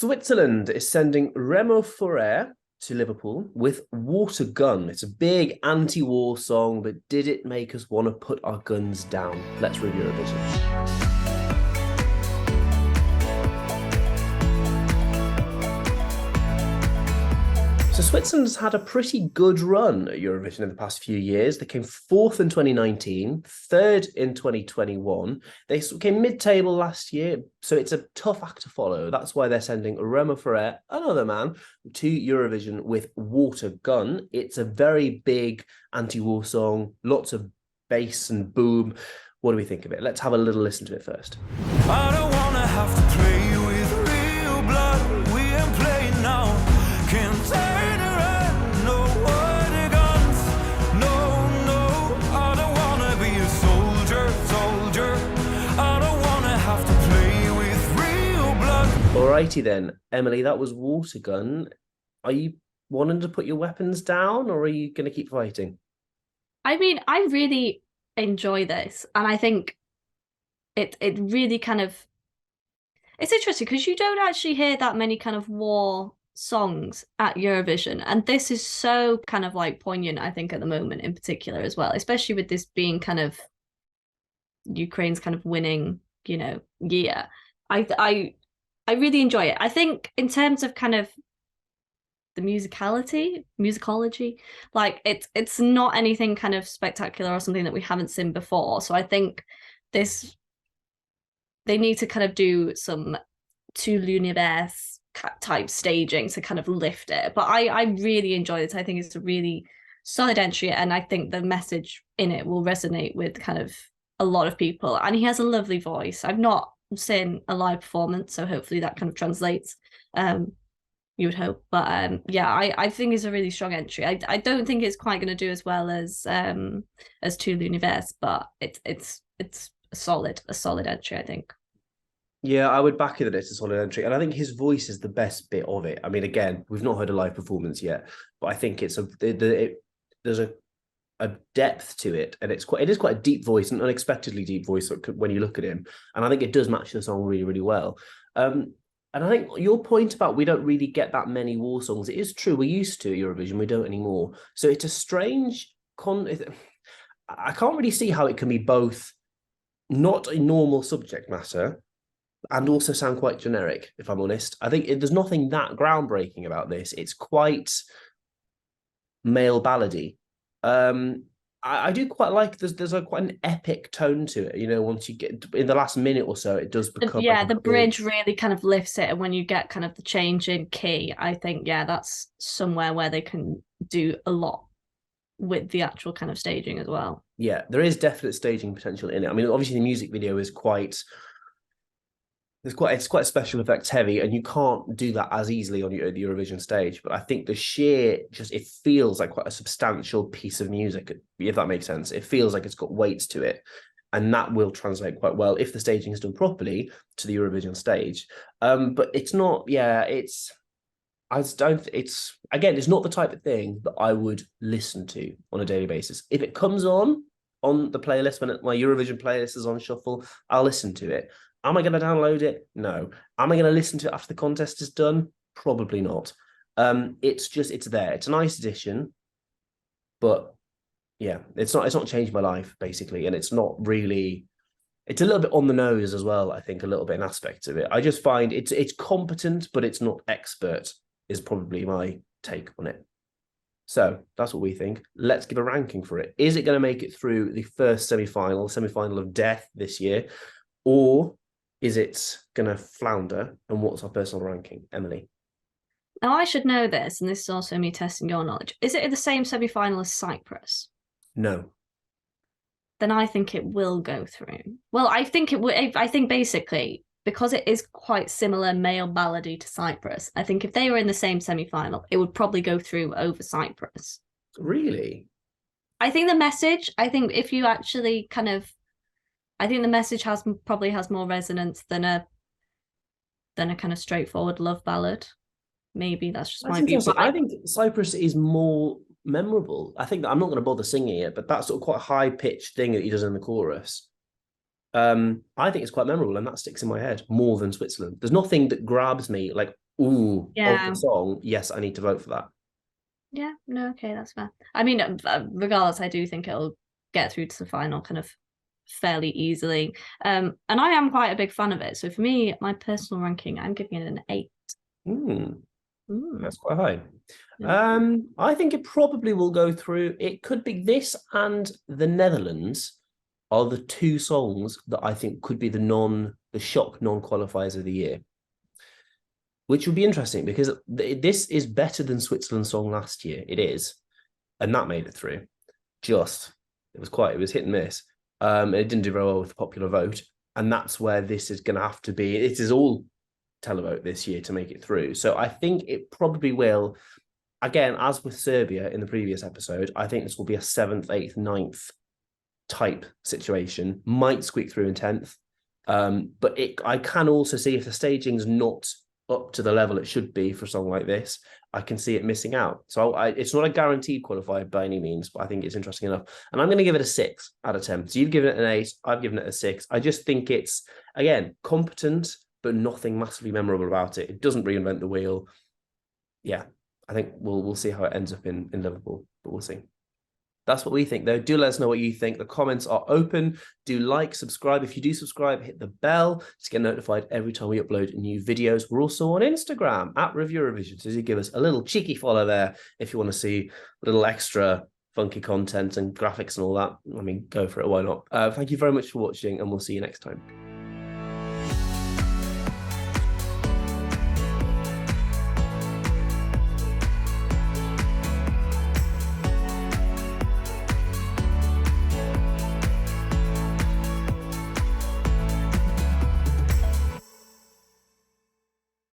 Switzerland is sending Remo to Liverpool with Watergun. It's a big anti-war song, but did it make us want to put our guns down? Let's review Eurovision. So Switzerland has had a pretty good run at Eurovision in the past few years. They came fourth in 2019, third in 2021. They came mid-table last year, so it's a tough act to follow. That's why they're sending Remo, another man, to Eurovision with Watergun. It's a very big anti-war song, lots of bass and boom. What do we think of it? Let's have a little listen to it first. I don't want to have to play with real blood. We ain't playing now. Can't turn around, no Waterguns. No, I don't want to be a soldier. I don't want to have to play with real blood. Alrighty then, Emily, that was Watergun. Are you wanting to put your weapons down, or are you going to keep fighting? I mean, I really enjoy this, and I think it really kind of, it's interesting because you don't actually hear that many kind of war songs at Eurovision, and this is so kind of like poignant, I think, at the moment in particular as well, especially with this being kind of Ukraine's kind of winning, year. I really enjoy it. I think in terms of kind of the musicology, like it's not anything kind of spectacular or something that we haven't seen before. So I think they need to kind of do some TuralTuranX type staging to kind of lift it. But I really enjoy it. I think it's a really solid entry, and I think the message in it will resonate with kind of a lot of people. And he has a lovely voice. I've not seen a live performance, so hopefully that kind of translates. You would hope, but I think it's a really strong entry. I don't think it's quite going to do as well as TuralTuranX, but it's a solid entry, I think. Yeah, I would back it that it's a solid entry, and I think his voice is the best bit of it. I mean, again, we've not heard a live performance yet, but I think there's a depth to it, and it is quite a deep voice, an unexpectedly deep voice when you look at him, and I think it does match the song really, really well. And I think your point about we don't really get that many war songs, it is true. We're used to Eurovision, we don't anymore. So it's a strange I can't really see how it can be both not a normal subject matter and also sound quite generic, if I'm honest. I think there's nothing that groundbreaking about this. It's quite male ballady. I do quite like there's quite an epic tone to it. Once you get in the last minute or so, it does become the bridge really kind of lifts it, and when you get kind of the change in key, I think that's somewhere where they can do a lot with the actual kind of staging as well. Yeah, there is definite staging potential in it. I mean, obviously the music video is it's quite special effects heavy, and you can't do that as easily on the Eurovision stage. But I think it feels like quite a substantial piece of music, if that makes sense. It feels like it's got weights to it, and that will translate quite well if the staging is done properly to the Eurovision stage. But it's not. Yeah, it's not the type of thing that I would listen to on a daily basis. If it comes on the playlist when my Eurovision playlist is on shuffle, I'll listen to it. Am I going to download it? No. Am I going to listen to it after the contest is done? Probably not. It's there. It's a nice addition, but yeah, it's not changed my life basically, and it's not really. It's a little bit on the nose as well. I think a little bit in aspects of it. I just find it's competent, but it's not expert. Is probably my take on it. So that's what we think. Let's give a ranking for it. Is it going to make it through the first semi-final of death this year, or is it going to flounder? And what's our personal ranking, Emily? Now, I should know this, and this is also me testing your knowledge. Is it in the same semi-final as Cyprus? No. Then I think it will go through. Well, I think it would. I think basically, because it is quite similar male ballady to Cyprus, I think if they were in the same semi-final, it would probably go through over Cyprus. Really? I think if you actually kind of, I think the message probably has more resonance than a kind of straightforward love ballad. Maybe that's just my view. I think Cyprus is more memorable. I think that I'm not going to bother singing it, but that sort of quite high pitched thing that he does in the chorus. I think it's quite memorable, and that sticks in my head more than Switzerland. There's nothing that grabs me like Ooh, of Yeah. the song, yes, I need to vote for that. Yeah, no, okay, that's fair. I mean, regardless, I do think it'll get through to the final kind of fairly easily. And I am quite a big fan of it. So for me, my personal ranking, I'm giving it an 8. That's quite high. Yeah. I think it probably will go through. It could be this and the Netherlands are the two songs that I think could be the shock non-qualifiers of the year, which would be interesting because this is better than Switzerland's song last year. It is, and that made it through. It was hit and miss. It didn't do very well with the popular vote, and that's where this is going to have to be. It is all televote this year to make it through. So I think it probably will. Again, as with Serbia in the previous episode, I think this will be a 7th, 8th, 9th type situation. Might squeak through in 10th. But I can also see if the staging's not up to the level it should be for a song like this, I can see it missing out. So it's not a guaranteed qualifier by any means, but I think it's interesting enough. And I'm going to give it a 6 out of 10. So you've given it an 8, I've given it a 6. I just think it's, again, competent, but nothing massively memorable about it. It doesn't reinvent the wheel. Yeah, I think we'll see how it ends up in Liverpool, but we'll see. That's what we think, though. Do let us know what you think. The comments are open. Do like, subscribe. If you do subscribe, hit the bell to get notified every time we upload new videos. We're also on Instagram at Eurovision. So you give us a little cheeky follow there if you want to see a little extra funky content and graphics and all that. I mean, go for it. Why not? Thank you very much for watching, and we'll see you next time.